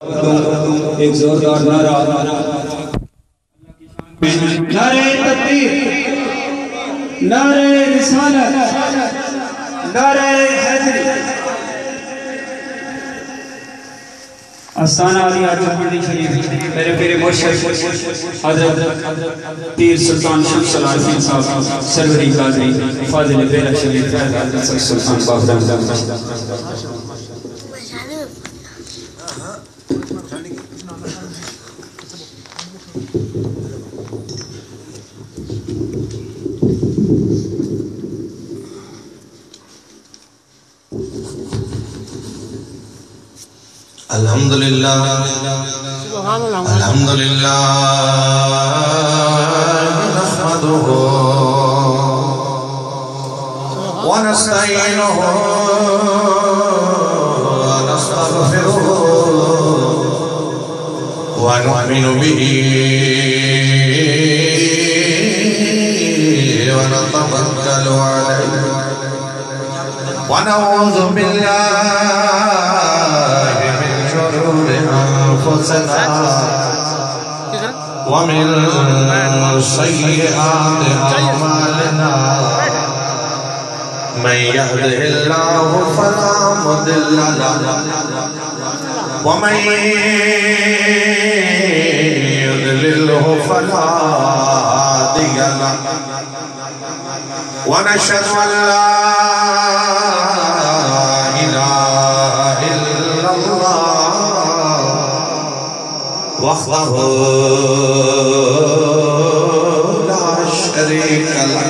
ایک زوردار نعرہ نعرہ تکبیر، نعرہ رسالت، نعرہ حیدری۔ آستانہ علی آجمدی شریف میرے پیرے مرشد حضرت پیر سلطان شمس العارفین صاحب سروری قاضی فاضل بیرہ شریف حضرت سلطان باقرم الحمدللہ الحمدللہ نحمده ونستعینه ونستغفره ونؤمن به ونتوکل علیه ونعوذ بالله شرور أنفسنا ومن سيئات أعمالنا من يهده الله فلا مضل له ومن يضلله فلا هادي له ونشهد أن لا إله إلا الله وحده لا شريك له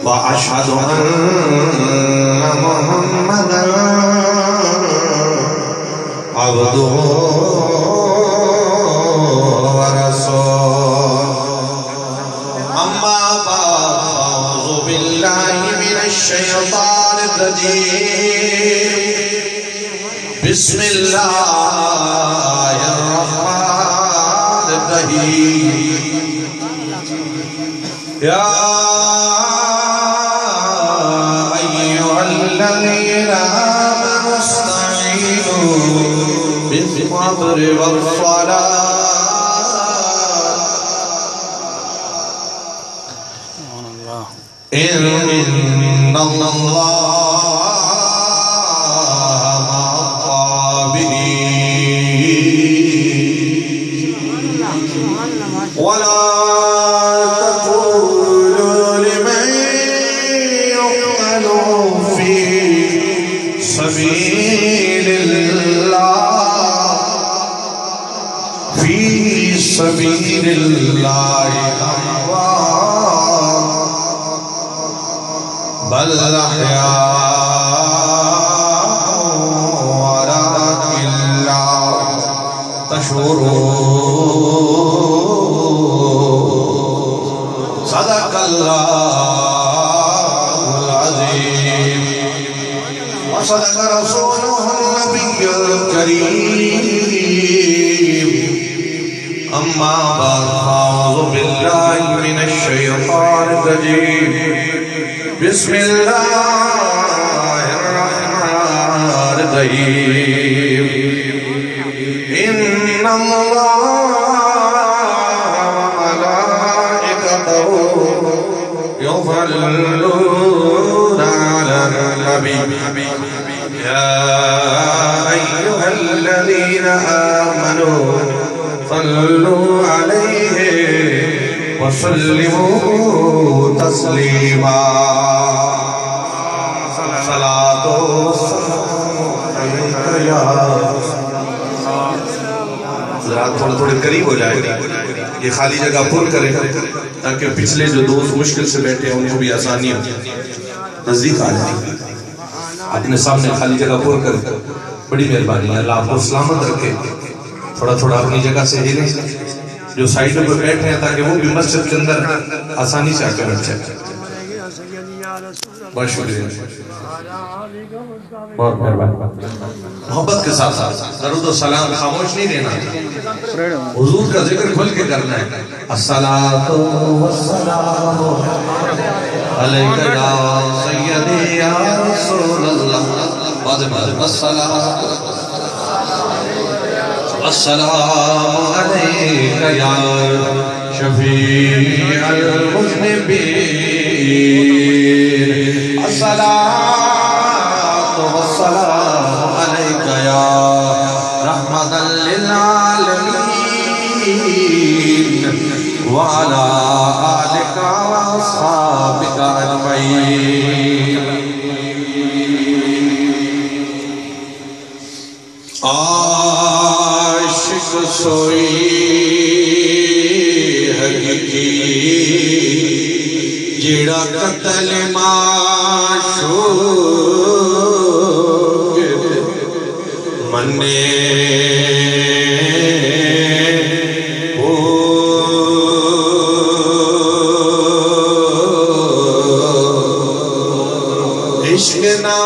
وأشهد أن محمدا عبده ورسوله أما بعد أعوذ بالله من الشيطان الرجيم بسم الله الرحمن الرحيم يا أيها الذين آمنوا استعينوا بالصبر والصلاة إن الله ولا تقولوا لمن يقتل في سبيل الله أموات بل أحياء ولكن لا تشعرون صدق الله العظيم وصدق رسوله النبي الكريم أما بعد فأعوذ بالله من الشيطان الرجيم بسم الله الرحمن الرحيم إن الله وملائكته يصلون على النبي يا أيها الذين آمنوا صلوا عليه وسلموا تسليما صلاة ذرا تھوڑے قریب ہو جائے یہ خالی جگہ پر کریں تاکہ پچھلے جو دوست مشکل سے بیٹھے ہیں ان کو بھی آسانی ہو نزدیک آ جائے اپنے سامنے خالی جگہ پر کریں بڑی مہربانی ہے اللہ آپ کو سلامت رکھے تھوڑا تھوڑا اپنی جگہ سے ہلیں جو سائیڈوں پر بیٹھے ہیں تاکہ وہ بھی مسجد کے اندر آسانی سے آکے بیٹھ جائے بہت شکریہ بہت مہربانی محبت کے ساتھ درود و سلام خاموش نہیں دینا حضور کا ذکر کھل کے کرنا ہے الصلاة والسلام علیکہ یا سیدی یا رسول اللہ بعد الصلاة السلام علیک یا شفیع المذنبین الصلاة والسلام علیک یا رحمت للعالمین وعلا آلک واصحابک اجمعین عاشق سوئی حقیقی جڑا قتل معشوق منے عشق نہ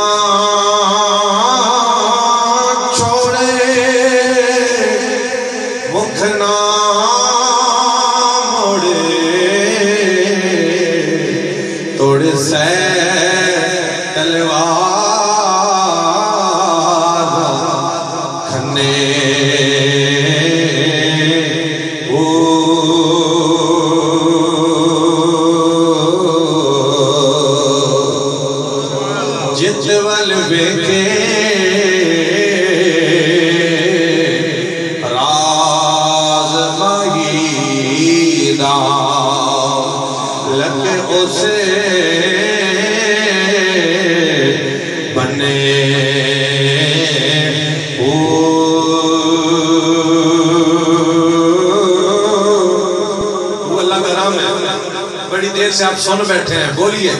سے آپ سن بیٹھے ہیں بولیے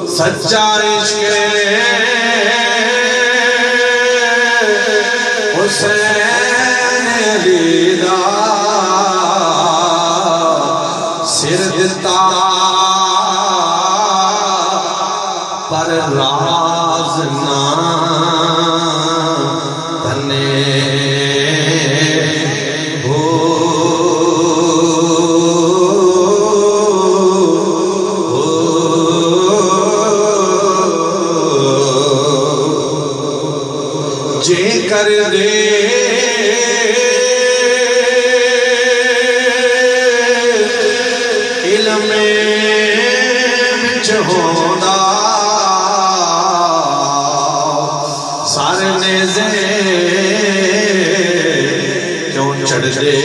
سچا عشق حسین علی دا سر دتا پر راز نہ بنے کر دے علم وچ ہوندا سارے نیزے کیوں چڑھ دے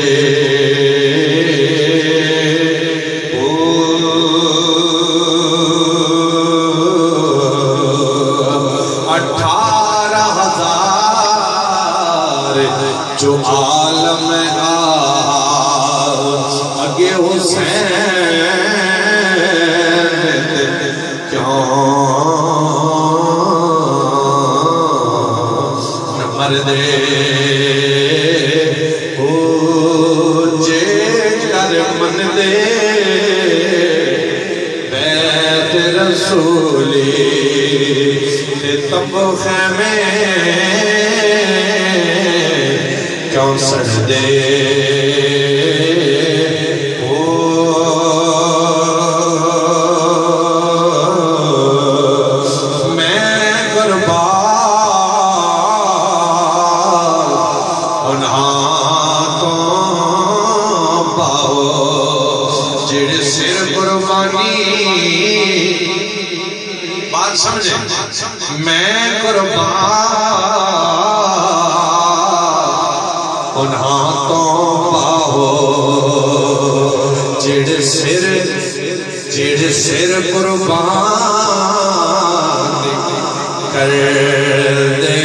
جو عالم اگے حسین کیوں نہ مردے جے کر من دے بیت رسولی تب خیمے کیوں سڑ دے میں قربان ان ہاتھوں پاؤ جڑ سر قربانی بات سمجھیں میں قربان ان ہاتھوں پاؤ جڑ سر قربان کر دے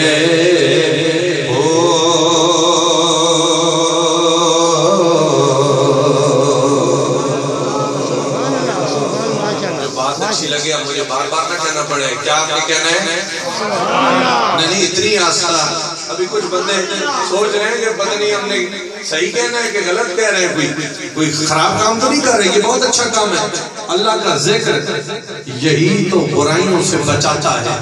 بات اچھی لگے اب مجھے بار بار نہ کہنا پڑے کیا آپ نے کہنا ہے نہیں اتنی آسان ابھی کچھ بندے سوچ رہے ہیں کہ پتہ نہیں ہم نے صحیح کہنا ہے کہ غلط کہہ رہے ہیں کوئی خراب کام تو نہیں کر رہے یہ بہت اچھا کام ہے اللہ کا ذکر یہی تو برائیوں سے بچاتا ہے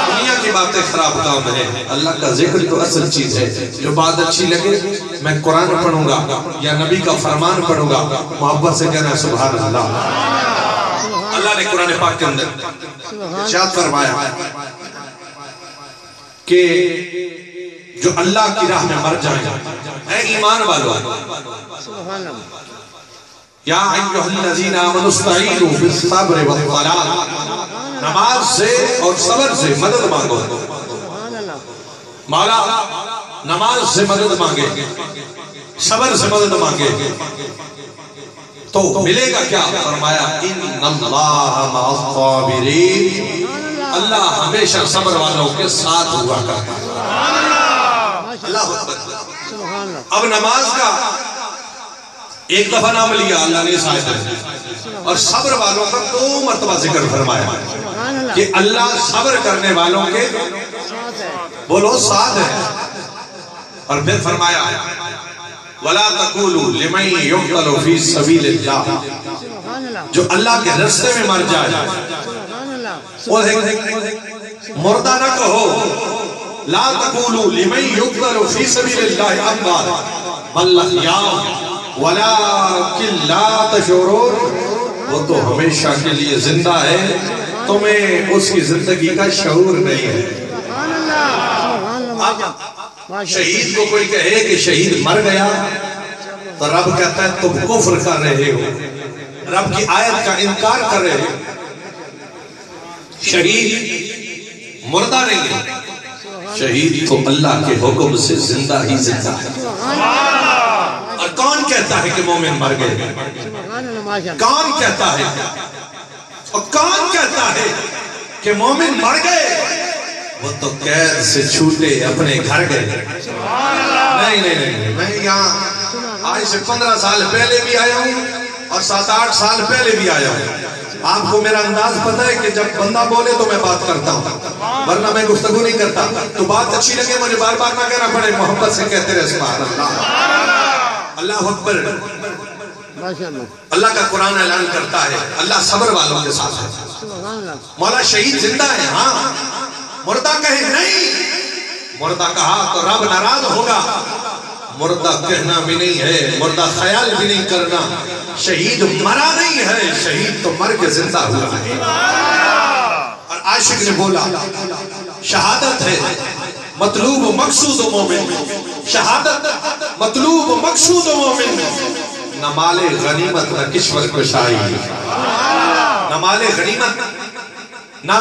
دنیا کی باتیں خراب کام ہے اللہ کا ذکر تو اصل چیز ہے جو بات اچھی لگے میں قرآن پڑھوں گا یا نبی کا فرمان پڑھوں گا محبت سے کہنا ہے سبحان اللہ اللہ نے قرآن پاک کے اندر ارشاد فرمایا کہ جو اللہ کی راہ میں مر جائیں، اے ایمان والو، یا ایھا الذین آمنوا استعینوا بالصبر والصلاۃ، نماز سے اور صبر سے مدد مانگو. مولا نماز سے مدد مانگے، صبر سے مدد مانگے تو ملے گا کیا؟ فرمایا ان اللہ مع الصابرین، اللہ ہمیشہ صبر والوں کے ساتھ ہوا کرتا ہے. اللہ اکبر. اب نماز کا ایک دفعہ نام لیا اللہ نے اس آیت میں، اور صبر والوں کا 2 مرتبہ ذکر فرمایا کہ اللہ صبر کرنے والوں کے بولو ساتھ ہے. اور پھر فرمایا وَلَا تَقُولُوا لِمَنْ يُقْتَلُ فِي سَبِيلِ اللَّهِ، جو اللہ کے رستے میں مر جائے مردہ نہ کہو. لا تقولوا لمن يقتل في سبيل الله اموات بل احياء ولكن لا تشعرون، وہ تو ہمیشہ کے لیے زندہ ہے، تمہیں اس کی زندگی کا شعور نہیں ہے. شہید کو کوئی کہے کہ شہید مر گیا تو رب کہتا ہے تم کفر کر رہے ہو، رب کی آیت کا انکار کر رہے ہو. شہید مردہ نہیں ہے، شہید تو اللہ کے حکم سے زندہ ہی زندہ ہے. اور کون کہتا ہے کہ مومن مر گئے؟ کون کہتا ہے؟ اور کون کہتا ہے کہ مومن مر گئے؟ وہ تو قید سے چھوٹے اپنے گھر گئے. نہیں، میں یہاں آج سے 15 سال پہلے بھی آیا ہوں اور 7-8 سال پہلے بھی آیا ہوں. آپ کو میرا انداز پتہ ہے کہ جب بندہ بولے تو میں بات کرتا ہوں، ورنہ میں گفتگو نہیں کرتا. تو بات اچھی لگے مجھے بار بار نہ کہنا پڑے، محبت سے کہتے رہے سبحان اللہ. اللہ اکبر. اللہ کا قرآن اعلان کرتا ہے اللہ صبر والوں کے ساتھ ہے. مولا شہید زندہ ہے، ہاں. مردہ کہے نہیں، مردہ کہا تو رب ناراض ہوگا. مردہ کہنا بھی نہیں ہے، مردہ خیال بھی نہیں کرنا. شہید مرا نہیں ہے، شہید تو مر کے زندہ ہوا ہے. اور عاشق نے بولا شہادت ہے مطلوب و مقصود و مومن، شہادت مطلوب و مقصود و مومن. نہ مال غنیمت نہ کشور کشائی، نہ مال غنیمت نہ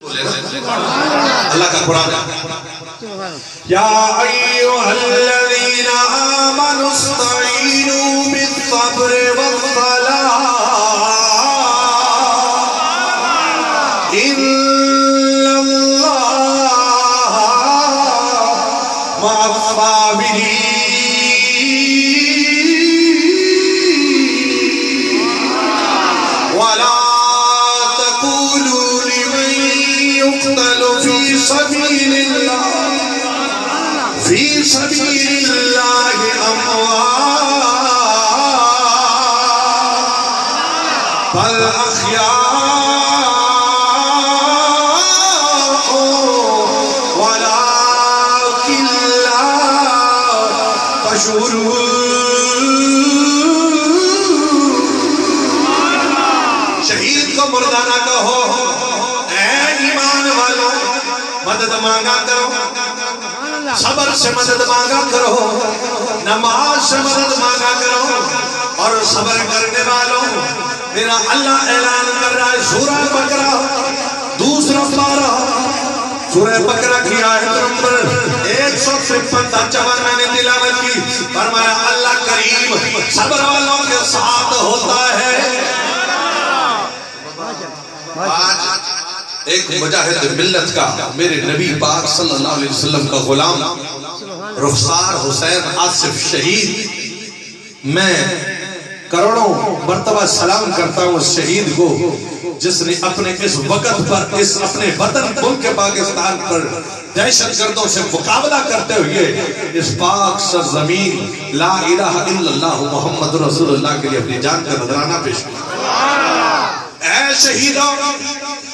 اللہ کا قرآن یا ایوہا الذین آمنوا استعینوا بالصبر والصلاۃ ان اللہ مع الصابرین ولا تقولوا لمن يقتل في سبيل الله في سبيل الله اموات بل احياء ولكن لا تشعرون. شہید کو مردہ نہ کہو، اے ایمان والو مدد مانگا کرو، صبر سے مدد مانگا کرو، نماز سے مدد مانگا کرو. اور صبر کرنے والوں میرا اللہ اعلان کر رہا ہے سورہ بقرہ 2 پارہ، سورہ بقرہ کی آیت نمبر 153 میں نے تلاوت کی. فرمایا اللہ کریم صبر والوں کے ساتھ ہوتا ہے. آج ایک مجاہد ملت کا میرے نبی پاک صلی اللہ علیہ وسلم کا غلام رخسار حسین آصف شہید، میں کروڑوں مرتبہ سلام کرتا ہوں اس شہید کو جس نے اپنے اس وقت پر اس اپنے وطن ملک پاکستان پر دہشت گردوں سے مقابلہ کرتے ہوئے اس پاک سرزمین لا الہ الا اللہ محمد رسول اللہ کے لیے اپنی جان کا نذرانہ پیش کیا. اے شہیدوں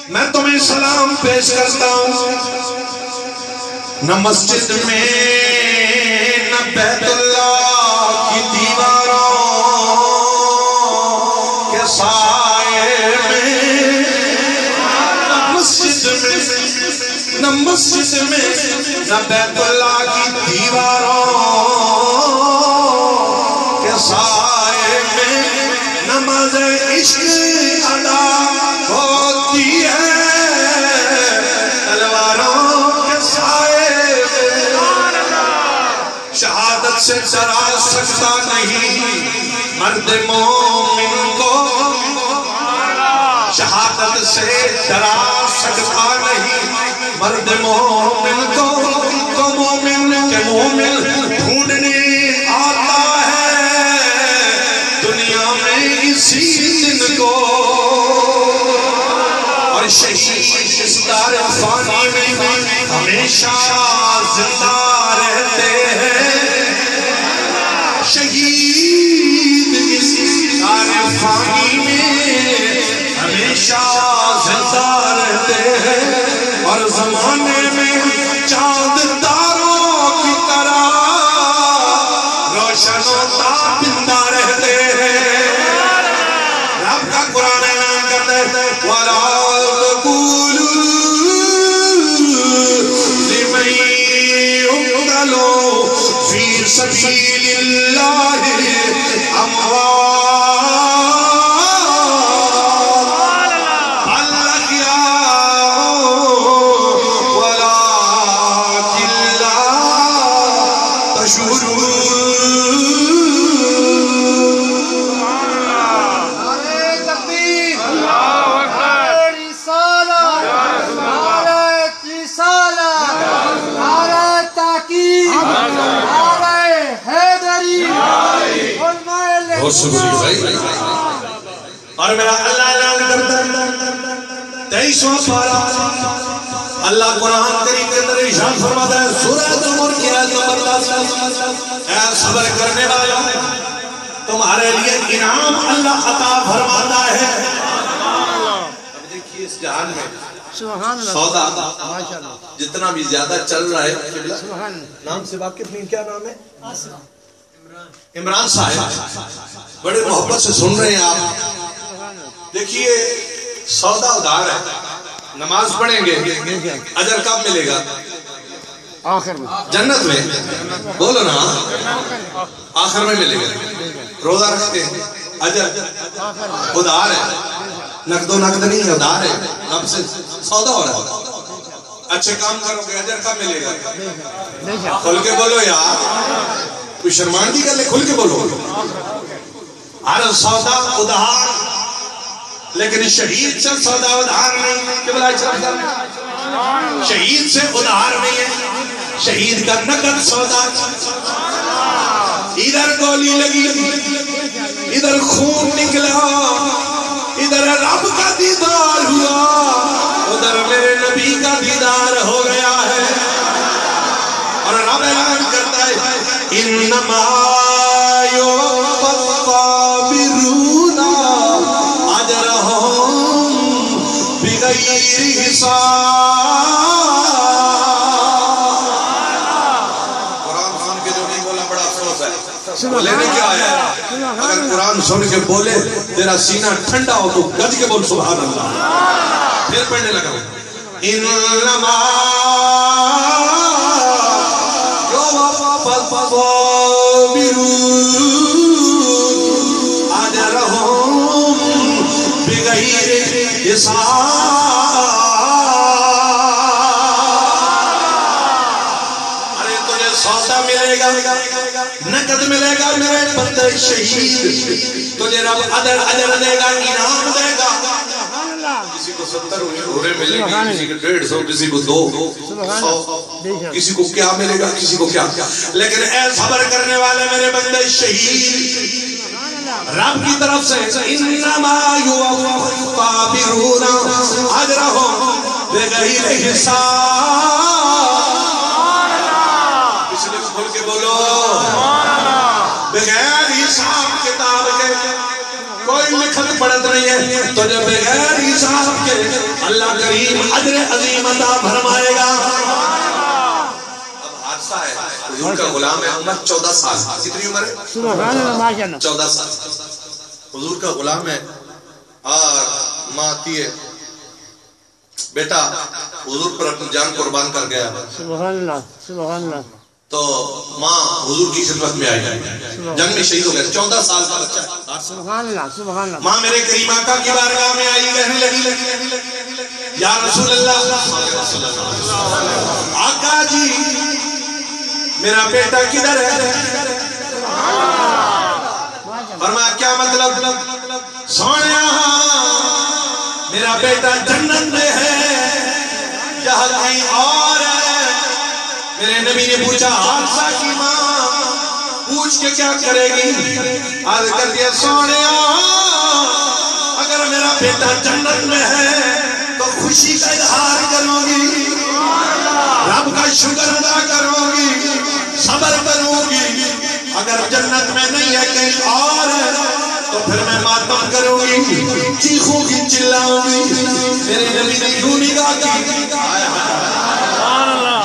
میں تمہیں سلام پیش کرتا ہوں. نہ مسجد میں نہ بیت اللہ کی دیواروں کے سائے میں، نہ مسجد میں نہ مسجد میں نہ بیت اللہ کی دیواروں کے سائے میں نماز عشق ادا ہوتی ہے، تلواروں کے سائے میں شہادت سے ڈرا سکتا نہیں مرد مومن کو، شہادت سے ڈرا سکتا نہیں مرد مومن کو، تو مومن کے مومن ڈھونڈنے آتا ہے دنیا میں اسی دن کو، اور شہید اس دار فانی میں ہمیشہ زندہ رہتے ہیں، شہید اس دار فانی میں ہمیشہ زندہ رہتے ہیں، اور زمانے میں چاند تاروں کی طرح روشن و تابندہ رہتے ہیں۔ رب کا قرآن اعلان کرتا ہے وَلَا تَقُولُوا لِمَن يُقْتَلُ فِي سَبِيلِ اللَّهِ اور میرا اللہ اعلان کرتا ہے 23واں پارہ اللہ قرآن کریم کے اندر ارشاد فرماتا ہے سورہ زمر کی آیت نمبر 10 اے صبر کرنے والوں تمہارے لیے انعام اللہ عطا فرماتا ہے۔ اب دیکھیے اس جہان میں سودا جتنا بھی زیادہ چل رہا ہے، نام سے واقف نہیں، کیا نام ہے؟ عمران صاحب بڑے محبت سے سن رہے ہیں آپ، دیکھیے سودا ادھار ہے، نماز پڑھیں گے اجر کب ملے گا؟ آخر میں، جنت میں، بولو نا آخر میں ملے گا۔ روزہ رکھتے ہیں اجر ادھار ہے، نقد و نقد نہیں ہے، ادھار ہے، اب سے سودا ہو رہا ہے۔ اچھے کام کرو گے اجر کب ملے گا؟ کھل کے بولو یار، کوئی شرماندگی کر لے، کھل کے بولو۔ ہر سودا ادھار، لیکن شہید سے سودا ادھار نہیں، شہید سے ادھار نہیں ہے، شہید کا نقد سودا، ادھر گولی لگی، ادھر خون نکلا، ادھر رب کا دیدار ہوا، ادھر میرے نبی کا دیدار ہو گیا ہے، اور رب اعلان کرتا ہے انما یوفی الصابرون اجرهم بغیر حساب۔ قرآن سن کے جو نہیں بولا بڑا افسوس ہے، بولے نہیں کیا آیا ہے؟ اگر قرآن سن کے بولے تیرا سینہ ٹھنڈا ہو تو گج کے بول سبحان اللہ، پھر پڑھنے لگا انما الصابرون اجرهم بغیر حساب۔ ارے تجھے سودا ملے گا، نقد ملے گا میرے بندے شہید، تجھے رب اجر دے گا، انعام دے گا۔ کسی کو 70 ہورے ملے گی، کسی کو 150، کسی کو 200، کسی کو کیا ملے گا، کسی کو کیا، لیکن اے صبر کرنے والے میرے بندے شہید، رب کی طرف سے انما یوفی الصابرون اجرهم بغیر حساب۔ اس لیے کھول کے بولو بغیر حساب کتاب کے کوئی لکھت پڑھت نہیں ہے، تو جب بغیر حساب کے اللہ کریم اجر عظیم عطا فرمائے گا۔ اب حادثہ ہے، حضور کا غلام ہے، عمر 14 سال، کتنی عمر ہے؟ 14 سال، حضور کا غلام ہے، اور ماں آتی ہے بیٹا حضور پر اپنی جان قربان کر گیا. سبحان اللہ سبحان اللہ. تو ماں حضور کی خدمت میں آئی, جنگ میں شہید ہو گئے, 14 سال کا بچہ. سبحان اللہ سبحان اللہ. ماں میرے کریم آقا کی بارگاہ میں آئی, کہنے لگی یا رسول اللہ, آقا جی میرا بیٹا کدھر ہے؟ فرمایا کیا مطلب؟ سونیا میرا بیٹا جنت میں ہے یا کہیں اور ہے. میرے نبی نے پوچھا حادثہ کی ماں پوچھ کے کیا کرے گی؟ عرض کر دیا سونیا اگر میرا بیٹا جنت میں ہے تو خوشی کا اظہار کروں گی, رب کا شکر ادا کروں گی, صبر کروں گی. اگر جنت میں نہیں ہے کہیں اور ہے تو پھر میں ماتم کروں گی, چیخوں گی, چلاؤں گی. میرے نبی نے یوں نگاہ کی,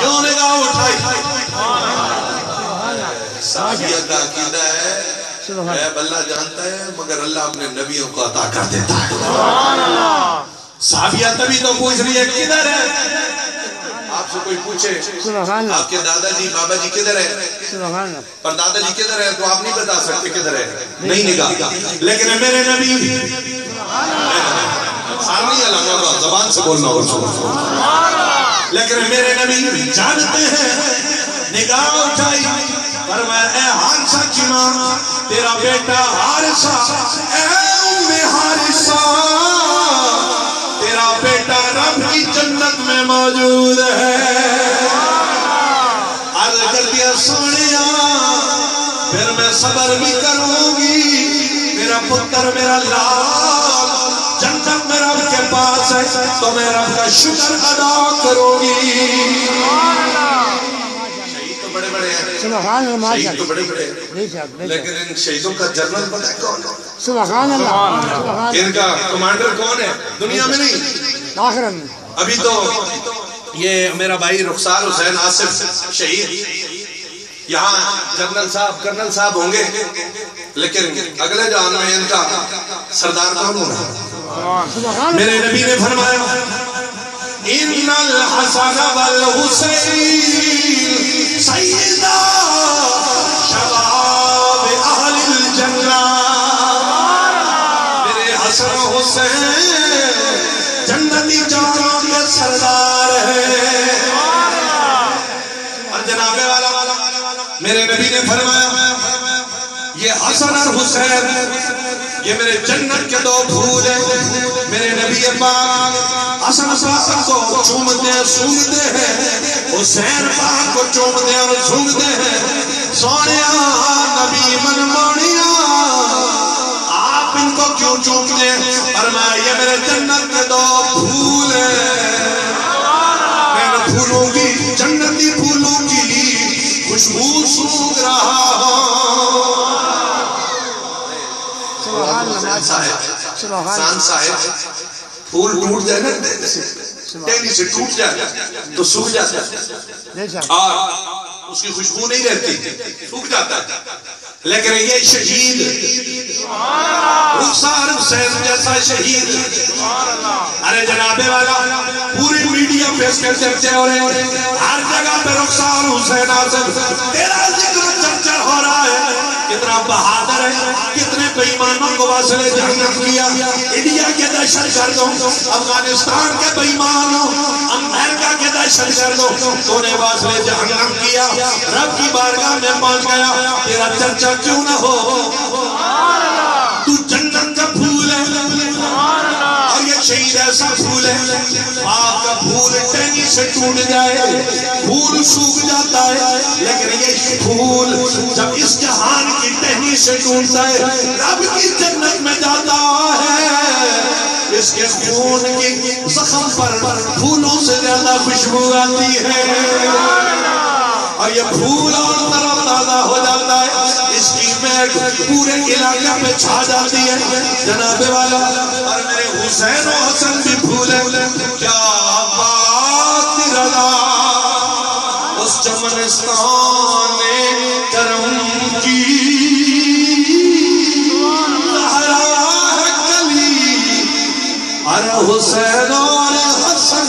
یوں نگاہ اٹھائی. صحابیہ کا عقیدہ ہے غیب اللہ جانتا ہے مگر اللہ اپنے نبیوں کو عطا کر دیتا ہے. صحابیہ تبھی تو پوچھ رہی ہے کدھر ہے؟ آپ سے کوئی پوچھے آپ کے دادا جی بابا جی کدھر ہے, پر دادا جی کدھر ہے تو آپ نہیں بتا سکتے کدھر ہے, نہیں نگاہ. لیکن میرے نبی سارنی علامہ زبان سے بولنا ہوگا, لیکن میرے نبی جانتے ہیں. نگاہ اٹھائی, فرمایا اے حارثہ کی ماں تیرا بیٹا حارثہ, اے ام حارثہ تیرا بیٹا رب کی جنت میں موجود ہے. عرض کر دیا سونیا پھر میں صبر بھی کروں گی, میرا پتر میرا لال جنت میں رب کے پاس ہے تو میں رب کا شکر ادا کروں گی. شہید تو بڑے بڑے ہیں, شہید تو بڑے بڑے ہیں, لیکن ان شہیدوں کا جنرل پتہ ہے کون ہے؟ سبحان اللہ. ان کا کمانڈر کون ہے؟ دنیا میں نہیں, آخرت میں. ابھی تو یہ میرا بھائی رخسار حسین آصف شہید, یہاں جنرل صاحب کرنل صاحب ہوں گے, لیکن اگلے جہان میں ان کا سردار کون ہوگا؟ میرے نبی نے فرمایا ان الحسن والحسین سیدہ شباب اہل الجنہ. میرے حسن و حسین جنتی جانوں کے سردار ہیں. اور جناب والا میرے نبی نے فرمایا یہ حسن اور حسین یہ میرے جنت کے دو پھول ہیں. میرے نبی پاک حسن پاک کو چومتے ہیں سونگتے ہیں, حسین پاک کو چومتے ہیں اور سونگتے ہیں. سونیا نبی من مونیا آپ ان کو کیوں چومتے ہیں؟ فرمایا یہ میرے جنت کے دو پھول ہیں, میں نے پھولوں کی جنتی پھولوں کی خوشبو سونگ رہا ہوں. سان صاحب پھول ٹوٹ جائے نا ٹہنی سے ٹوٹ جائے تو سوکھ جاتا ہے اور اس کی خوشبو نہیں رہتی, سوکھ جاتا ہے. لیکن یہ شہید رخسار حسین جیسا شہید, ارے جناب والا پوری میڈیا پہ اس کے چرچے ہو رہے ہیں, ہر جگہ پہ رخسار حسین آصف تیرا ذکر چرچا ہو رہا ہے. کتنا بہادر ہے, کتنے بے ایمانوں کو واصل جہنم کیا. انڈیا کے دہشت گردوں, افغانستان کے بے ایمانوں, امریکہ کے دہشت گردوں تو نے واصل جہنم کیا. رب کی بارگاہ میں پہنچ گیا, تیرا چرچا کیوں نہ ہو؟ تو جنت کا پھول ہے اور یہ شہید ایسا پھول ہے آپ کا پھول ٹہنی سے ٹوٹ جائے پھول سوکھ جاتا ہے, لیکن یہ پھول جب اس جہان کی ٹہنی سے ٹوٹتا ہے رب کی جنت میں جاتا ہے. اس کے خون کی زخم پر پھولوں سے زیادہ خوشبو آتی ہے اور یہ پھول اور طرف تازہ ہو جاتا ہے. اس کی مہک پورے علاقے میں چھا جاتی ہے. جناب والا اور میرے حسین و حسن بھی پھول ہیں. کیا بات رضا اس چمنستان کرم کی زہرا ہے کلی, اور حسین اور حسن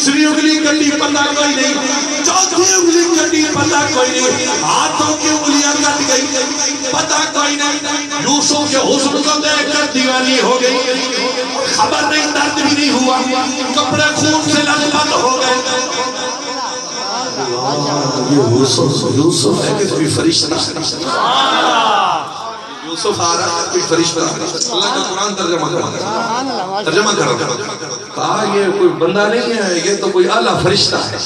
تیسری انگلی کٹی پتہ کوئی نہیں، چوتھی انگلی کٹی پتہ کوئی نہیں، ہاتھوں کی انگلیاں کٹ گئی پتہ کوئی نہیں۔ یوسف کے حسن کو دیکھ کر دیوانی ہو گئی، خبر نہیں درد بھی نہیں ہوا، کپڑے خون سے لثپت ہو گئے۔ یوسف ہے کہ کوئی فرشتہ، یوسف آ رہا ہے کوئی فرشتہ، اللہ کا قرآن ترجمہ کر رہا ہے، کہا یہ کوئی بندہ نہیں ہے، یہ تو کوئی اعلیٰ فرشتہ ہے۔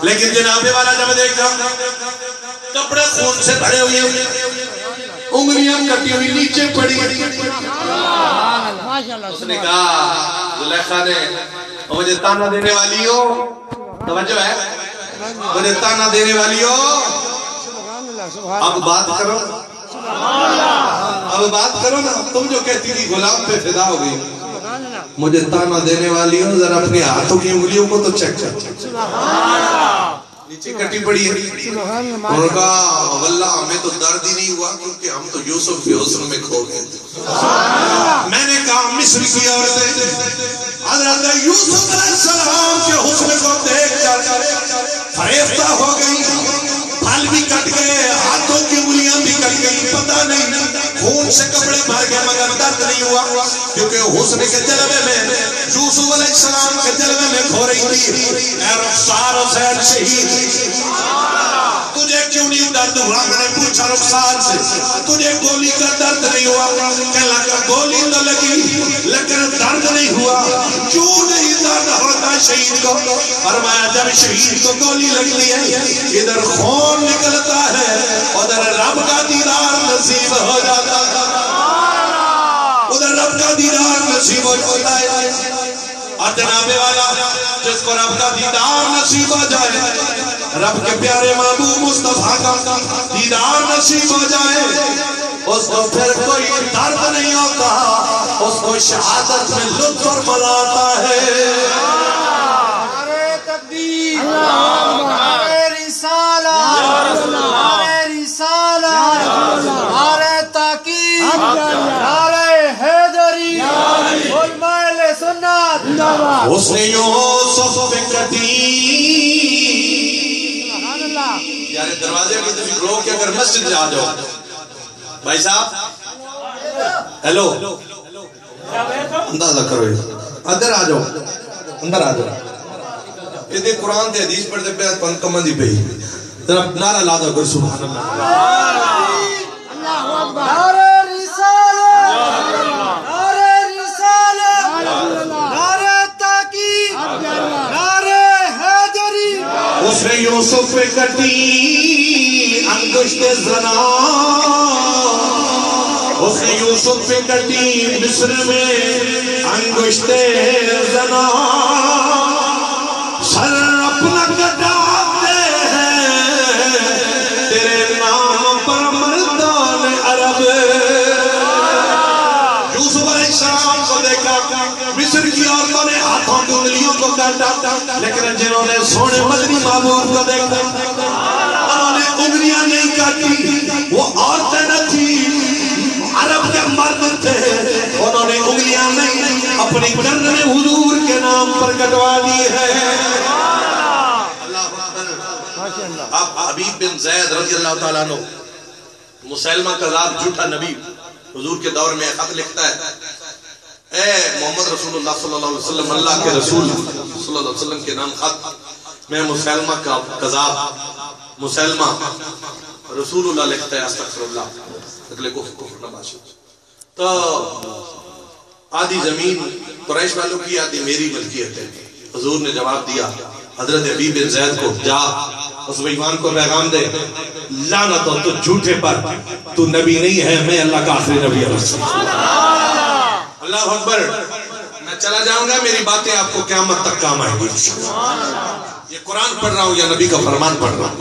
لیکن جناب والا جب دیکھا کپڑے خون سے بھرے ہوئے، انگلیاں کٹی ہوئی نیچے پڑی، اس نے کہا زلیخا نے مجھے تانا دینے والی ہو، توجہ ہے، مجھے تانا دینے والی ہو، اب بات کرو، اب بات کرو نا، تم جو کہتی تھی غلام پہ فدا ہو گئی، مجھے تانا دینے والی ہو، ذرا اپنے ہاتھوں کی انگلیوں کو تو چیک کر، نیچے کٹی پڑی ہے۔ انہوں نے کہا واللہ ہمیں تو درد ہی نہیں ہوا کیونکہ ہم تو یوسف کے حسن میں کھو گئے۔ میں نے کہا مصر کی عورتیں حضرت یوسف علیہ السلام کے حسن کو دیکھ کر فریفتہ ہو گئی، پھل بھی کٹ گئے، ہاتھوں کی انگلیاں بھی کٹ گئی، پتہ نہیں خون سے کپڑے بھر گئے مگر درد نہیں ہوا، کیونکہ حسن کے جلوے میں یوسف علیہ السلام کے جلوے میں کھو رہی تھی۔ اے رخسار حسین شہید، تجھے کیوں نہیں درد ہوا؟ میں نے پوچھا رخسار سے تجھے گولی کا درد نہیں ہوا؟ کہنے لگا گولی تو لگی لیکن درد نہیں ہوا۔ کیوں نہیں درد ہوتا شہید کو؟ فرمایا جب شہید کو گولی لگتی ہے ادھر خون نکلتا ہے، ادھر رب کا دیدار نصیب ہو جاتا ہے، ادھر رب کا دیدار نصیب ہو جاتا ہے۔ اور جناب والا جس کو رب کا دیدار نصیب ہو جائے، رب کے پیارے محبوب مصطفیٰ کا دیدار نصیب ہو جائے، اس کو پھر کوئی درد نہیں ہوتا، اس کو شہادت میں لطف اور مزہ آتا ہے۔ نعرہ تکبیر، نعرہ رسالت، نعرہ رسالت، نعرہ تحقیق، نعرہ حیدری، علماء اہل سنت۔ اس نے یوسف پہ کٹی، یعنی دروازے کی طرف رو کے اگر مسجد جا جاؤ، بھائی صاحب ہیلو اندازہ کرو، ادھر آ جاؤ، اندر آ جاؤ، یہ دیکھ قرآن تے حدیث پڑھتے پہ کمندی پہ ہی ذرا نعرہ لا دو کر سبحان اللہ۔ نعرہ رسالت، نعرہ رسالت، نعرہ تحقیق، نعرہ حیدری۔ اس نے یوسف پہ کٹی انگشت زنا، اس نے یوسف پہ کٹی مصر میں انگشت زنا، سر اپنا کٹاتے ہیں تیرے نام پر مردان عرب۔ یوسف علیہ السلام کو دیکھا، مصر کی عورتوں نے ہاتھوں کی انگلیوں کو کاٹا، لیکن جنہوں نے سونے مدنی معبود کو دیکھا انہوں نے انگلیاں نہیں کاٹی، وہ عورتیں نہ تھی، عرب کے مرد تھے، انہوں نے انگلیاں نہیں اپنی گردن حضور کے نام پر کٹوا دی ہے۔ اب حبیب بن زید رضی اللہ تعالیٰ عنہ، مسلمہ کذاب جھوٹا نبی، حضور کے دور میں خط لکھتا ہے، اے محمد رسول اللہ صلی اللہ علیہ وسلم، اللہ کے رسول صلی اللہ علیہ وسلم کے نام خط، میں مسلمہ کا کذاب، مسلمہ رسول اللہ لکھتا ہے، استغفر اللہ، اگلے کفر نباشد۔ تو آدھی زمین قریش والوں کی، آدھی میری ملکیت ہے۔ حضور نے جواب دیا حضرت حبیب بن زید کو، جا اس بیمان کو پیغام دے، لعنت ہو تو جھوٹے پر، تو نبی نہیں ہے، میں اللہ کا آخری نبی ہوں۔ اللہ اکبر۔ میں چلا جاؤں گا، میری باتیں آپ کو قیامت تک کام آئیں گی۔ یہ قرآن پڑھ رہا ہوں یا نبی کا فرمان پڑھ رہا ہوں؟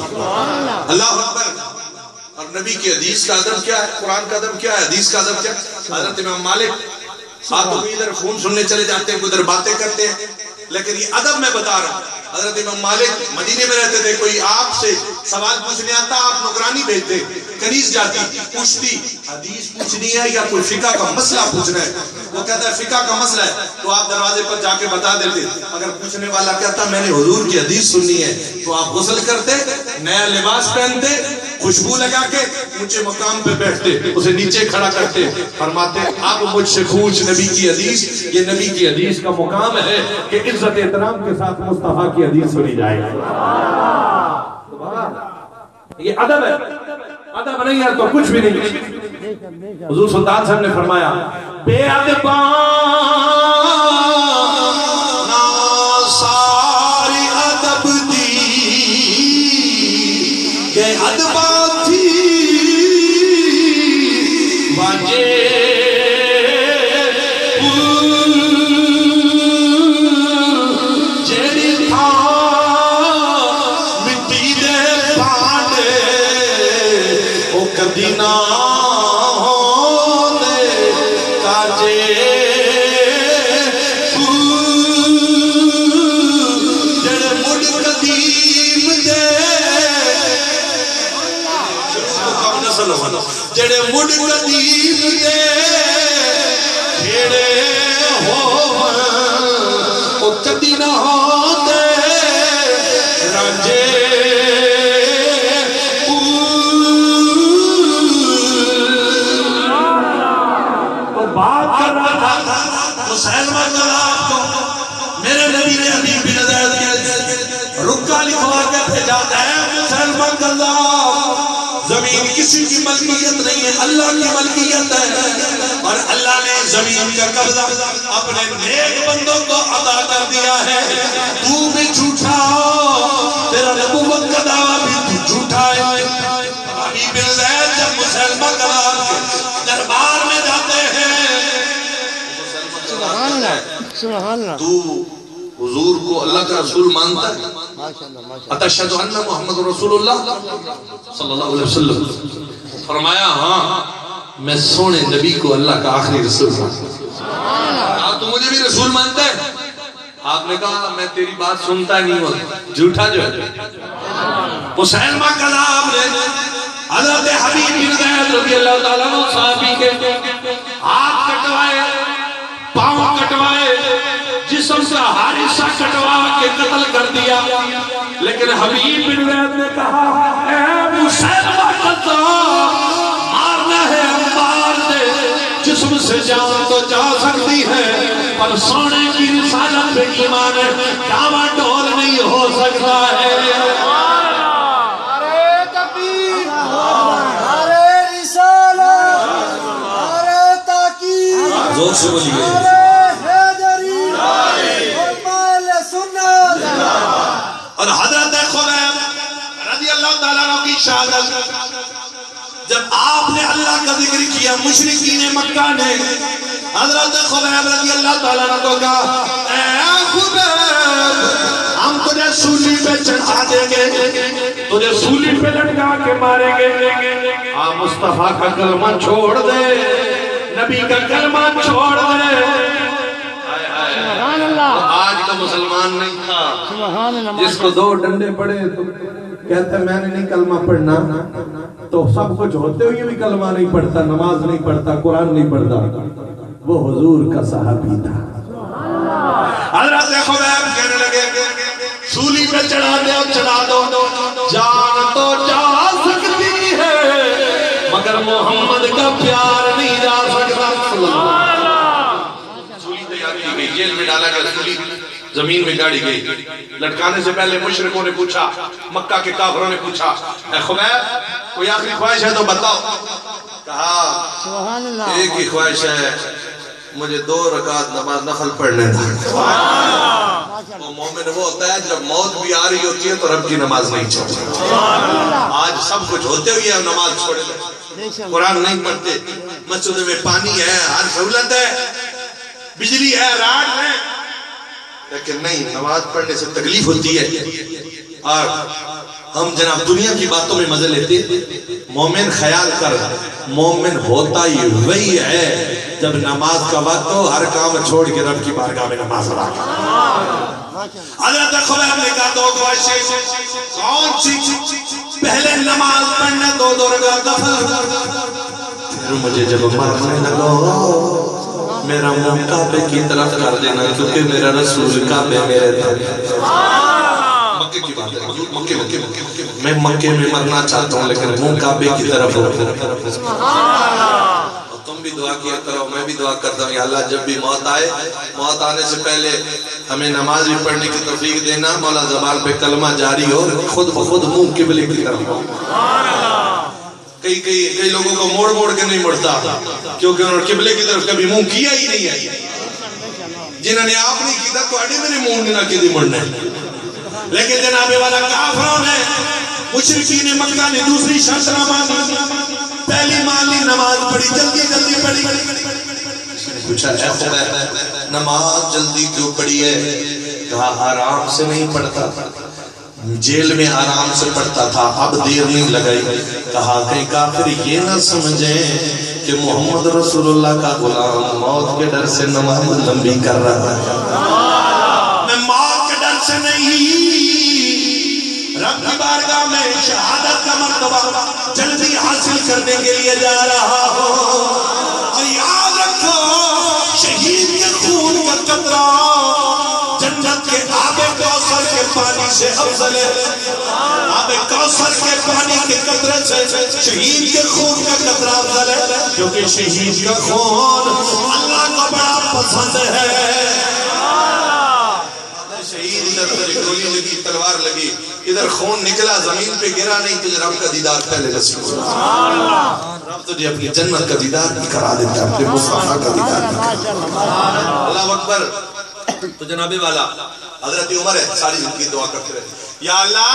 اللہ اکبر۔ اور نبی کی حدیث کا ادب کیا ہے، قرآن کا ادب کیا ہے، حدیث کا ادب کیا ہے؟ حضرت امام مالک ہاتھوں میں ادھر خون سننے چلے جاتے ہیں، ادھر باتیں کرتے ہیں، لیکن یہ ادب میں بتا رہا ہوں. حضرت امام مالک مدینے میں رہتے تھے, کوئی آپ سے سوال پوچھنے آتا, آپ نوکرانی بھیجتے, کنیز جاتی, پوچھتی حدیث پوچھنی ہے یا کوئی فقہ کا مسئلہ پوچھنا ہے. وہ کہتا ہے فقہ کا مسئلہ ہے, تو آپ دروازے پر جا کے بتا دیتے. اگر پوچھنے والا کہتا میں نے حضور کی حدیث سننی ہے, تو آپ غسل کرتے, نیا لباس پہنتے, خوشبو لگا کے اونچے مقام پہ بیٹھتے, اسے نیچے کھڑا کرتے, فرماتے اب مجھ سے پوچھ نبی کی حدیث. یہ نبی کی حدیث کا مقام ہے کہ عزت احترام کے ساتھ مصطفیٰ کی حدیث سنی جائے. یہ ادب ہے, ادب نہیں ہے تو کچھ بھی نہیں. حضور سلطان صاحب نے فرمایا بے ادباں ساری ادب دی کہ ادباں تھی واجے دینا ہونے کاجے جڑے مڑ قدیم دے جڑے مڑ قدیم دے کھیڑے ہو او کدی نہ ہوندے رانجے. مسلمہ کلام کو میرے نبی نے حبیب بن زید کے رکا لکھوا کے بھیجا ہے. مسلمہ کلام زمین کسی کی ملکیت نہیں ہے, اللہ کی ملکیت ہے, اور اللہ نے زمین کا قبضہ اپنے نیک بندوں کو عطا کر دیا ہے. تو بھی جھوٹا, تیرا نبوت کا دعویٰ بھی جھوٹا ہے. حبیب بن زید جب مسلمہ کلام کے دربار میں جاتے ہیں, تو حضور کو اللہ کا رسول مانتا ہے, اتشہد ان محمد رسول اللہ صلی اللہ علیہ وسلم. فرمایا ہاں میں سونے نبی کو اللہ کا آخری رسول مانتا. تو مجھے بھی رسول مانتا ہے؟ آپ نے کہا میں تیری بات سنتا نہیں ہوں, جھوٹا جو ہے. مسلمہ کلام نے حضرت حبیب بن زید رضی اللہ تعالیٰ عنہ صحابی کے ہاتھ کٹوائے, پاؤں کٹوائے, جسم سے ہر حصہ کٹوا کے قتل کر دیا. لیکن حبیب بن زید نے کہا اے مسلمہ کذاب, مارنا ہے مار دے, جسم سے جان تو جا سکتی ہے پر سونے کی رسالت پہ ایمان ہے ڈاما ڈول نہیں ہو سکتا ہے. نعرہ تکبیر, نعرہ رسالت, نعرہ تاکید, زور سے بولیے. اور حضرت خبیب رضی اللہ تعالیٰ عنہ کی شہادت جب آپ نے اللہ کا ذکر کیا, مشرکین مکہ نے حضرت خبیب رضی اللہ تعالیٰ عنہ کو کہا اے خبیب ہم تجھے سولی پہ چڑھا دیں گے, تجھے سولی پہ لٹکا کے ماریں گے. آپ مصطفیٰ کا کلمہ چھوڑ دے, نبی کا کلمہ چھوڑ دے. آج کا مسلمان نہیں تھا جس کو 2 ڈنڈے پڑے تو کہتا ہے میں نے نہیں کلمہ پڑھنا, تو سب کچھ ہوتے ہوئے بھی کلمہ نہیں پڑھتا, نماز نہیں پڑھتا, قرآن نہیں پڑھتا. وہ حضور کا صحابی تھا. حضرت خبیب کہنے لگے سولی پہ چڑھا دے اور چڑھا دو, جان تو جا سکتی ہے مگر محمد کا پیار نہیں جا سکتا. جیل میں ڈالا گیا, سولی زمین میں گاڑی گئی. لٹکانے سے پہلے مشرکوں نے پوچھا, مکہ کے کافروں نے پوچھا اے خبیب کوئی آخری خواہش ہے تو بتاؤ. کہا ایک ہی خواہش ہے, مجھے 2 رکعت نماز نفل پڑھنے دا. وہ مومن وہ ہوتا ہے جب موت بھی آ رہی ہوتی ہے تو رب کی نماز نہیں چھوڑتی. آج سب کچھ ہوتے ہوئے ہم نماز چھوڑ لیں, قرآن نہیں پڑھتے, مسجد میں پانی ہے, ہر سہولت ہے, بجلی ہے, راڈ ہے, لیکن نہیں نماز پڑھنے سے تکلیف ہوتی ہے. اور ہم جناب دنیا کی باتوں میں مزے لیتے، مومن خیال کر، مومن ہوتا ہی وہی ہے جب نماز کا وقت ہو ہر کام چھوڑ کے رب کی بارگاہ میں نماز ادا کر۔ حضرت خبیب نے کہا دو خواہشیں کون سی؟ پہلے نماز پڑھنے دو رکعت نفل، پھر مجھے جب مرنے لگو میرا منہ کعبے کی طرف کر دینا، کیونکہ میرا رسول کعبے میرے طرف۔ مکے کی بات ہے، مکے میں مکے میں مرنا چاہتا ہوں لیکن منہ کعبے کی طرف ہو۔ تم بھی دعا کیا کرو، میں بھی دعا کرتا ہوں، یا اللہ جب بھی موت آئے، موت آنے سے پہلے ہمیں نماز بھی پڑھنے کی توفیق دینا، مولا زبان پہ کلمہ جاری ہو، خود بخود منہ قبلے کی طرف ہو۔ کئی لوگوں کو موڑ موڑ کے نہیں مڑتا کیونکہ انہوں نے قبلے کی طرف کبھی منہ کیا ہی نہیں ہے۔ جنہوں نے آپ نہیں کیا تو اڑے میرے منہ نہ کی دی مڑنا ہے، لیکن جناب والا کافروں نے مشرکین مکہ نے دوسری شرط نہ مانی، پہلی مانی نماز پڑھی، جلدی پڑھی۔ پوچھا اے خبیب نماز جلدی کیوں پڑھی ہے؟ کہا آرام سے نہیں پڑھتا، جیل میں آرام سے پڑھتا تھا، اب دیر نہیں لگائی۔ کہا کہیں کافر یہ نہ سمجھیں کہ محمد رسول اللہ کا غلام موت کے ڈر سے نماز لمبی کر رہا ہے۔ میں موت کے ڈر سے نہیں، رب کی بارگاہ میں شہادت کا مرتبہ جلدی حاصل کرنے کے لیے جا رہا ہوں۔ اور یاد رکھو شہید کے خون کا قطرہ جنت کے آب کوثر کے پانی سے افضل ہے۔ آب کوثر کے پانی کے قطرے سے شہید کے خون کا قطرہ افضل ہے، کیونکہ شہید کا خون اللہ کو بڑا پسند ہے۔ شہید ادھر گولی لگی، تلوار لگی، ادھر خون نکلا، زمین پہ گرا نہیں، تجھے رب کا دیدار پہلے نصیب ہو۔ رب تجھے اپنی جنت کا دیدار بھی کرا دیتا ہے، اپنے مصطفیٰ کا دیدار بھی کرا دیتا ہے۔ اللہ اکبر۔ تو جناب والا حضرت عمر ہے، ساری زندگی دعا کرتے رہے، یا اللہ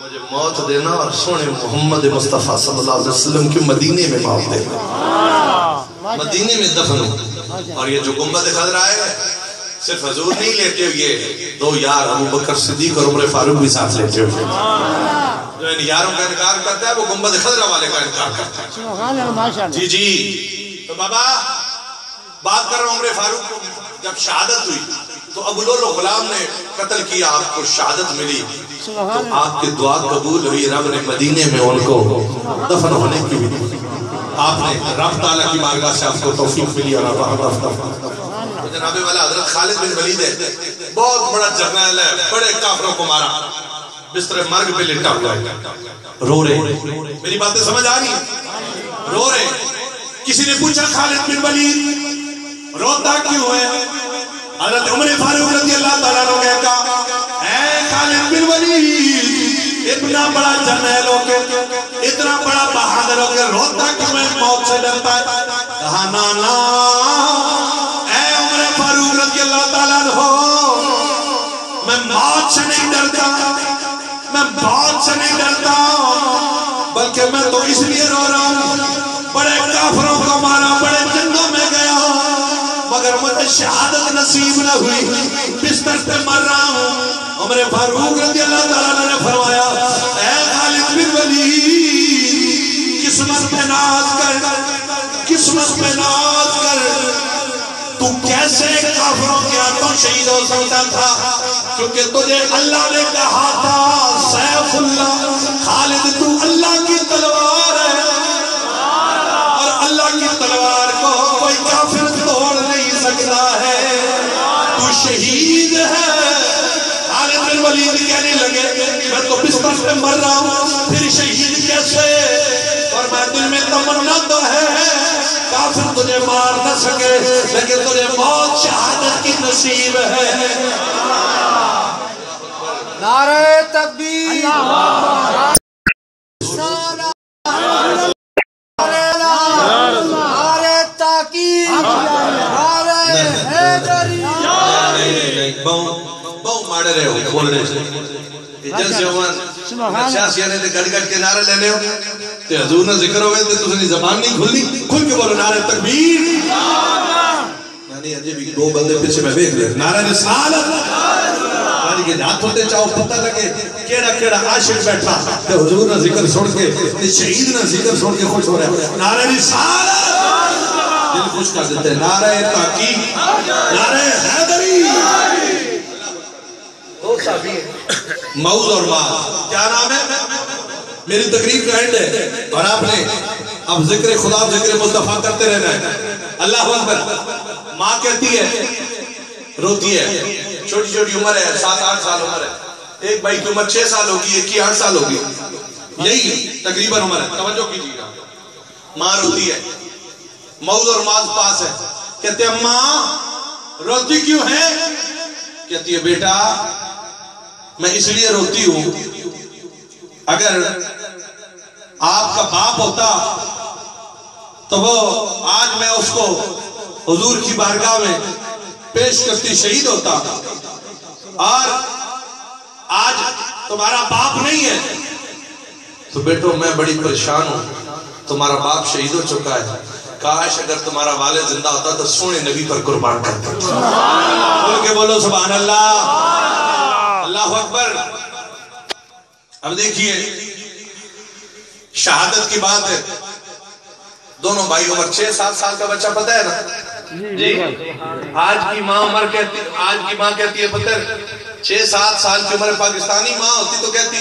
مجھے موت دینا اور سونے محمد مصطفیٰ صلی اللہ علیہ وسلم کی مدینے میں موت دینا، مدینے میں دفن ہو۔ اور یہ جو گنبد خضرا ہے صرف حضور نہیں لیٹے ہوئے، دو یار ابو بکر صدیق اور عمر فاروق بھی ساتھ لیٹے ہوئے۔ جو ان یاروں کا انکار کرتا ہے وہ گنبد خضرا والے کا انکار کرتا ہے۔ جی تو بابا بات کر رہا ہوں عمر فاروق کو، جب شہادت ہوئی تو ابو لول غلام نے قتل کیا، آپ کو شہادت ملی تو آپ کی دعا قبول ہوئی، رب نے مدینے میں ان کو دفن ہونے کی بھی آپ نے رب تعالیٰ کی بارگاہ سے آپ کو توفیق ملی اور آپ جناب والا حضرت خالد بن ولید ہے، بہت بڑا جرنیل ہے، بڑے کافروں کو مارا، بستر مرگ پہ لٹا ہوا ہے، رو رہے، میری باتیں سمجھ آ رہی ہیں؟ رو رہے۔ کسی نے پوچھا خالد بن ولید روتا کیوں ہے؟ حضرت عمر فاروق رضی اللہ تعالیٰ نے کہا اے خالد بن ولید اتنا بڑا جرنیل ہو کے، اتنا بڑا بہادر ہو کے روتا کیوں ہے، موت سے ڈرتا ہے؟ کہا نانا اے عمر فاروق رضی اللہ تعالیٰ عنہ، میں موت سے نہیں ڈرتا، میں موت سے نہیں ڈرتا، بلکہ میں تو اس لیے رو رہا ہوں بڑے کافروں کو مارا، بڑے جنگوں میں گیا مگر مجھے شہادت نصیب نہ ہوئی، بستر پہ مر رہا ہوں۔ عمر فاروق رضی اللہ تعالیٰ نے فرمایا اے خالد بن ولید قسمت پہ ناز کر، قسمت پہ ناز کر، تو کیسے کافروں کے ہاتھوں شہید ہو سکتا تھا؟ کیونکہ تجھے اللہ نے کہا تھا سیف اللہ، خالد تو اللہ کی تلوار ہے اور اللہ کی تلوار کو کوئی کافر توڑ نہیں سکتا ہے، تو شہید ہے۔ خالد بن ولید کہنے لگے میں تو بستر پہ مر رہا ہوں پھر شہید کیسے؟ اور میں دل میں تمنا تو ہے کافر تجھے مار نہ سکے لیکن تجھے موت شہادت کی نصیب ہے۔ نعرہ تکبیر، نعرہ تاکید، نعرہ حیدری۔ بہو ماڑے رہے ہو کھول رہے سے جلسے ہوئے سیاسی آنے تھے گڑ گڑ کے نعرے لینے ہو تو حضور نے ذکر ہوئے تھے تو سنی زبان نہیں کھلنی، کھل کے بولو نعرہ تکبیر۔ یعنی عجیب دو بندے پیچھے میں بیک لے نعرہ رسالت، یعنی کے ہاتھ ہوتے چاہو پتہ لگے کیڑا کیڑا عاشق بیٹھا تے حضور نہ ذکر سن کے تے شہید نہ ذکر سن کے خوش ہو رہا ہے. نعرہ رسالت دل خوش کر دیتے ہیں. نعرہ تحقیق, نعرہ حیدری. دو صحابی ہیں معوذ اور معاذ. کیا نام ہے؟ میری تقریب کا اینڈ ہے اور آپ نے اب ذکر خدا ذکر مصطفیٰ کرتے رہنا ہے. اللہ اکبر. ماں کہتی ہے, روتی ہے, چھوٹی چھوٹی عمر ہے, 7-8 سال عمر ہے. ایک بھائی کی عمر 6 سال ہوگی, ایک کی 8 سال ہوگی, یہی تقریباً عمر ہے. توجہ کیجیے گا. ماں روتی ہے, معوذ اور معاذ پاس ہے. کہتے ہیں ماں روتی کیوں ہے؟ کہتی ہے بیٹا میں اس لیے روتی ہوں, اگر آپ کا باپ ہوتا تو وہ آج میں اس کو حضور کی بارگاہ میں پیش کرتی, شہید ہوتا. اور آج تمہارا باپ نہیں ہے تو بیٹو میں بڑی پریشان ہوں, تمہارا باپ شہید ہو چکا ہے. کاش اگر تمہارا والد زندہ ہوتا تو سونے نبی پر قربان کرتا. بول کے بولو سبحان اللہ, اللہ اکبر. اب دیکھیے شہادت کی بات ہے. دونوں بھائی عمر 6-7 سال کا بچہ پتہ ہے نا جی. آج کی ماں کہتی ہے پتر 6-7 سال کی عمر, پاکستانی ماں ہوتی تو کہتی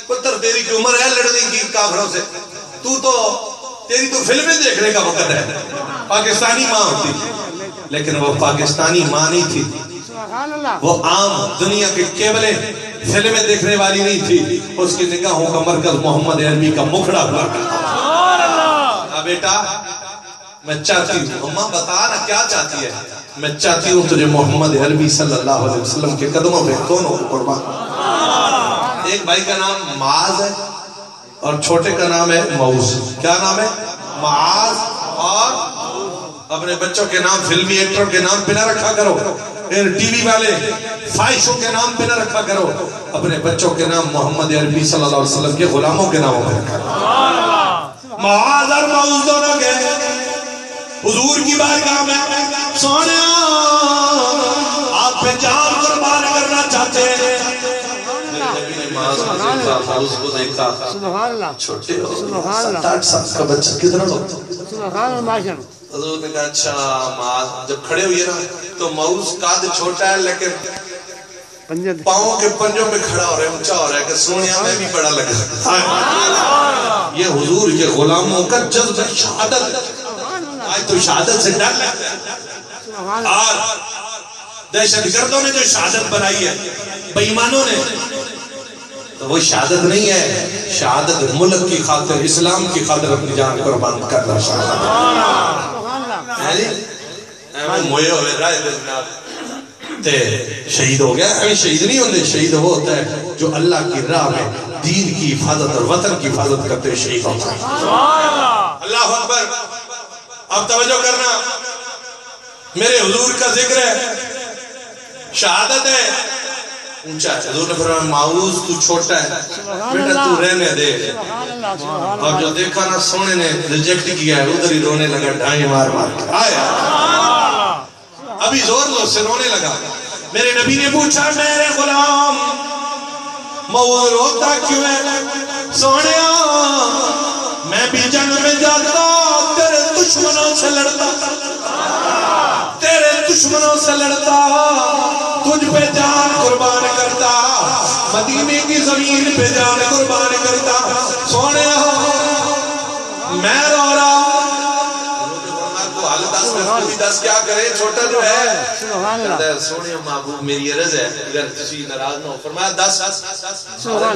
پتر تیری کی عمر ہے لڑنے کی کافروں سے, تیری تو فلمیں دیکھنے کا وقت ہے. پاکستانی ماں ہوتی, لیکن وہ پاکستانی ماں نہیں تھی, وہ عام دنیا کے کیبلیں فلمیں دیکھنے والی نہیں تھی. اس کی نگاہوں کا مرکز محمد عربی کا مکھڑا ہوا کرتا. بیٹا میں چاہتی ہوں, اماں بتا نا کیا چاہتی ہے؟ میں چاہتی ہوں تجھے محمد عربی صلی اللہ علیہ وسلم کے قدموں پہ دونوں کو قربان. ایک بھائی کا نام معاذ ہے اور چھوٹے کا نام ہے معوذ. کیا نام ہے؟ معاذ. اور اپنے بچوں کے نام فلمی ایکٹر کے نام پہ نہ رکھا کرو, ٹی وی والے فائشوں کے نام پہ نہ رکھا کرو. اپنے بچوں کے نام محمد عربی صلی اللہ علیہ وسلم کے غلاموں کے ناموں پہ رکھا کرو. معاذ اور معوذ دونوں گئے حضور کی بارگاہ میں. سونے آپ پہ جان قربان کرنا چاہتے ہیں. معوذ کو دیکھا, چھوٹے ہو 7-8 سال کا بچہ کدھر ہوتا. حضور نے کہا اچھا معاذ. جب کھڑے ہوئے نا تو معوذ قد چھوٹا ہے لیکن پاؤں کے پنجوں میں کھڑا ہو رہا ہے, اونچا ہو رہا ہے کہ سونیا میں بھی بڑا لگا. یہ حضور کے غلاموں کا جذب شہادت. آج تو شہادت سے ڈر لگتا ہے. اور دہشت گردوں نے جو شہادت بنائی ہے بے ایمانوں نے, تو وہ شہادت نہیں ہے. شہادت ملک کی خاطر, اسلام کی خاطر اپنی جان قربان کرنا شہادت ہے. موئے ہوئے رائے دے جناب تے شہید ہو گیا. ہمیں شہید نہیں ہوتے, شہید وہ ہوتا ہے جو اللہ کی راہ میں دین کی حفاظت اور وطن کی حفاظت کرتے ہوئے شہید ہوتا ہے. اللہ اکبر. اب توجہ کرنا, میرے حضور کا ذکر ہے, شہادت ہے, اونچا ہے. حضور نے فرمایا معوذ تو چھوٹا ہے بیٹا تو رہنے دے. اور جو دیکھا نا سونے نے ریجیکٹ کیا ہے, ادھر ہی رونے لگا ڈھائیں مار مار آیا, ابھی زور زور سے رونے لگا. میرے نبی نے پوچھا میرے غلام معوذ روتا کیوں ہے؟ سونیا میں بھی جنگ میں جاتا, تیرے دشمنوں سے لڑتا, تیرے دشمنوں سے لڑتا, تجھ پہ جان قربان کرتا, مدینے کی زمین پہ جان قربان کرتا. سونیا میں رو رہا, کوئی دس کیا کرے, چھوٹا جو ہے. کہتا ہے سونے محبوب میری عرض ہے اگر تسی ناراض نہ ہو. فرمایا 10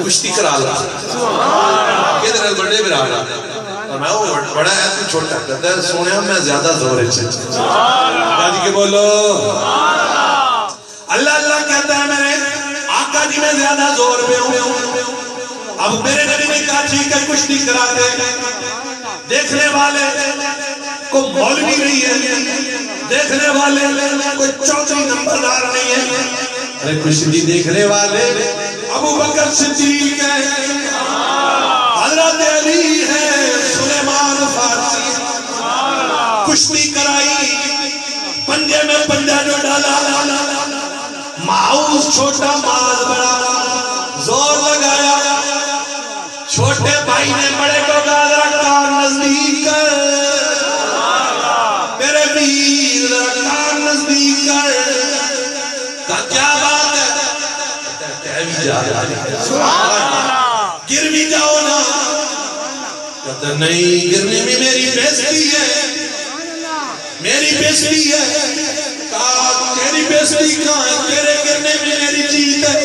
کشتی کرا رہا کدھر بڑے بھی رہا. فرمایا وہ بڑا ہے تو چھوٹا. کہتا ہے سونے میں زیادہ زور ہے. جی کے بولو اللہ اللہ. کہتا ہے میرے آقا جی میں زیادہ زور پہ ہوں. اب میرے نبی نے کہا ٹھیک ہے کشتی کراتے. دیکھنے والے کو مولوی نہیں ہے, دیکھنے والے کوئی چوتھی نمبردار نہیں ہے. ارے کشتی دیکھنے والے ابو بکر صدیق ہے, حضرت علی ہے, سلیمان فارسی. کشتی کرائی, پنجے میں پنجہ جو ڈالا, معاوض چھوٹا ماز بڑا زور لگایا چھوٹے بھائی نے بڑے کو کہا ذرا کان نزدیک کر میرے ویر ذرا کان نزدیک کر کہا کیا بات ہے کہوی جا رہا گر بھی جاؤ نا کہتا نہیں گرنے میں میری بیزتی ہے میری بیزتی ہے کہا تیری بیزتی کہاں ہے تیرے گرنے میں میری جیت ہے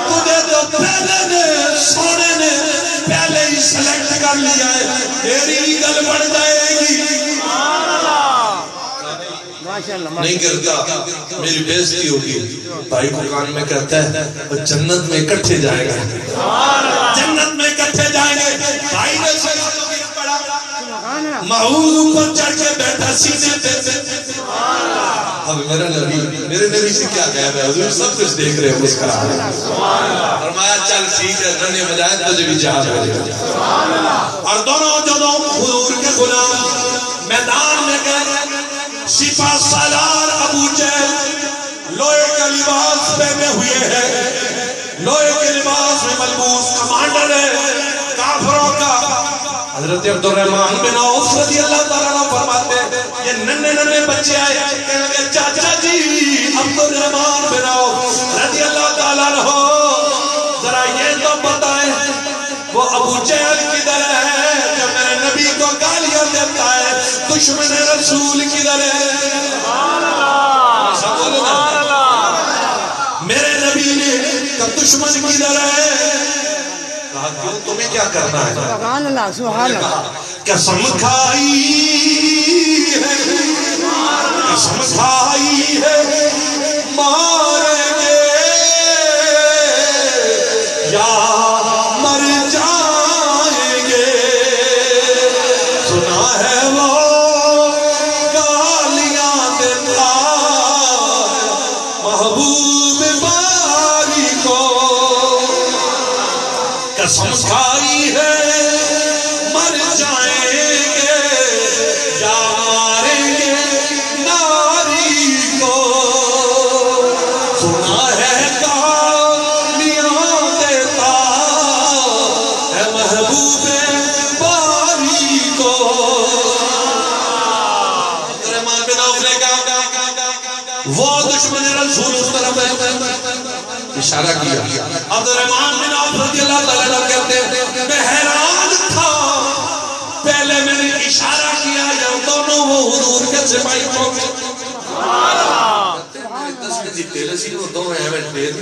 تجھے تو پہلے نے سونے نے پہلے ہی سلیکٹ کر لیا ہے تیری گل بڑھ جائے گی نہیں کرتا میری بیزتی ہوگی بھائی کو کان میں کہتا ہے جنت میں اکٹھے جائے گا جنت میں اکٹھے جائیں گے بھائی نے سیدھا گر پڑا معوض اوپر چڑھ کے بیٹھا سینے پہ اب میرے نبی سے کیا کہہ رہے حضور سب کچھ دیکھ رہے ہیں مسکرا رہے ہیں فرمایا چل ٹھیک ہے دھنے بجائے تجھے بھی جہاد ہو جائے اور دونوں جدوں حضور کے غلام میدان میں گئے سپاہ سالار ابو جہل لوہے کا لباس پہنے ہوئے ہیں لوہے کے لباس میں ملبوس کمانڈر ہے کافروں کا حضرت عبد الرحمن بن عوف رضی اللہ تعالیٰ عنہ فرماتے ہیں یہ ننے بچے آئے کہنے لگے چاچا جی عبد الرحمن بن عوف رضی اللہ تعالیٰ عنہ ذرا یہ تو بتائیں وہ ابو جہل کدھر ہے جب میرے نبی کو گالیاں دیتا ہے دشمن رسول کدھر ہے میرے نبی نے کب دشمن کدھر ہے کہا کیوں تمہیں کیا کرنا ہے سبحان اللہ سبحان اللہ قسم کھائی ہے ماریں گے یا مر جائیں گے سنا ہے وہ گالیاں دیتا محبوب باری کو قسم کھائی ہے مر جائیں گے یا ماریں گے ناری کو سنا ہے گالیاں دیتا ہے محبوب باری کو عبدالرحمن بن عوف نے کہا وہ دشمن رسول اس طرف ہے اشارہ کیا عبدالرحمن بن عوف رضی اللہ تعالیٰ عنہ کہتے ہیں میں حیران تھا پہلے میں نے اشارہ کیا یا دونوں وہ حضور کے سپاہی پہنچے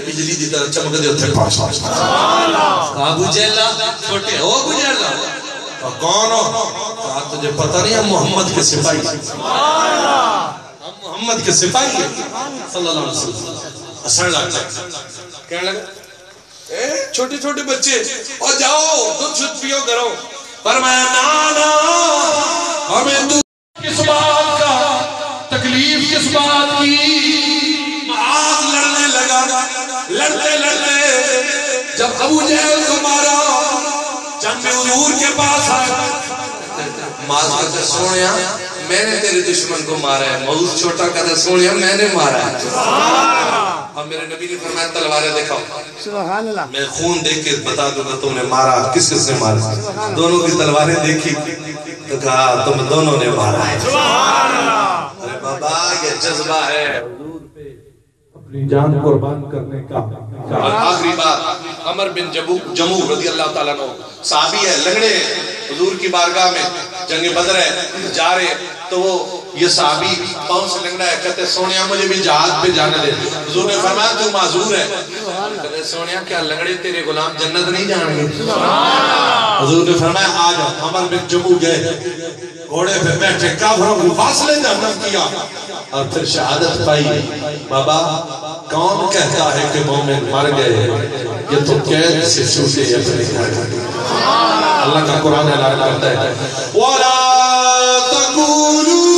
بجلی دی طرح چمک دے اتھے پاس ابو جہلا چھوٹے ہو ابو جہلا کون ہو کہا تجھے پتہ نہیں ہم محمد کے سپاہی ہم محمد کے سپاہی ہیں صلی اللہ علیہ وسلم اثر لگتا ہے کہنے لگا چھوٹے چھوٹے بچے اور جاؤ دودھ شد پیو کرو فرمایا نانا ہمیں تو کس بات کا تکلیف کس بات کی معاذ لڑنے لگا لڑتے جب ابو جہل کو مارا جب میں حضور کے پاس آیا معاذ کہتے سونیا میں نے تیرے دشمن کو مارا ہے معاذ چھوٹا کہتا سونیا میں نے مارا ہے اور میرے نبی نے فرمایا تلواریں دکھاؤ سبحان اللہ میں خون دیکھ کے بتا دوں گا تم نے مارا کس کس نے مارا دونوں کی تلواریں دیکھی تو کہا تم دونوں نے مارا ہے ارے بابا یہ جذبہ ہے حضور پہ اپنی جان قربان کرنے کا آخری بات عمر بن جموح رضی اللہ تعالیٰ عنہ صحابی ہے لنگڑے حضور کی بارگاہ میں جنگ بدر ہے جا رہے تو وہ یہ صحابی پاؤں سے لنگڑا ہے کہتے سونیا مجھے بھی جہاد پہ جانے دے حضور نے فرمایا تو معذور ہے کہتے سونیا کیا لنگڑے تیرے غلام جنت نہیں جائیں گے حضور نے فرمایا آج عمر بن جموح گئے گھوڑے پہ بیٹھے کافروں کو فاصلے جہنم کیا اور پھر شہادت پائی بابا کون کہتا ہے کہ مومن مر گئے یہ تو قید سے چھوٹے اپنے گھر اللہ کا قرآن اعلان کرتا ہے وَلَا تَقُولُوا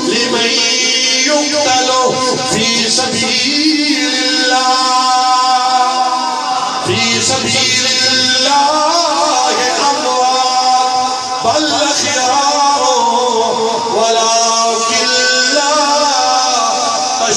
لِمَن يُقْتَلُ فِي سَبِيلِ اللَّهِ أَمْوَاتٌ بَلْ أَحْيَاءٌ وَلَكِنْ لَا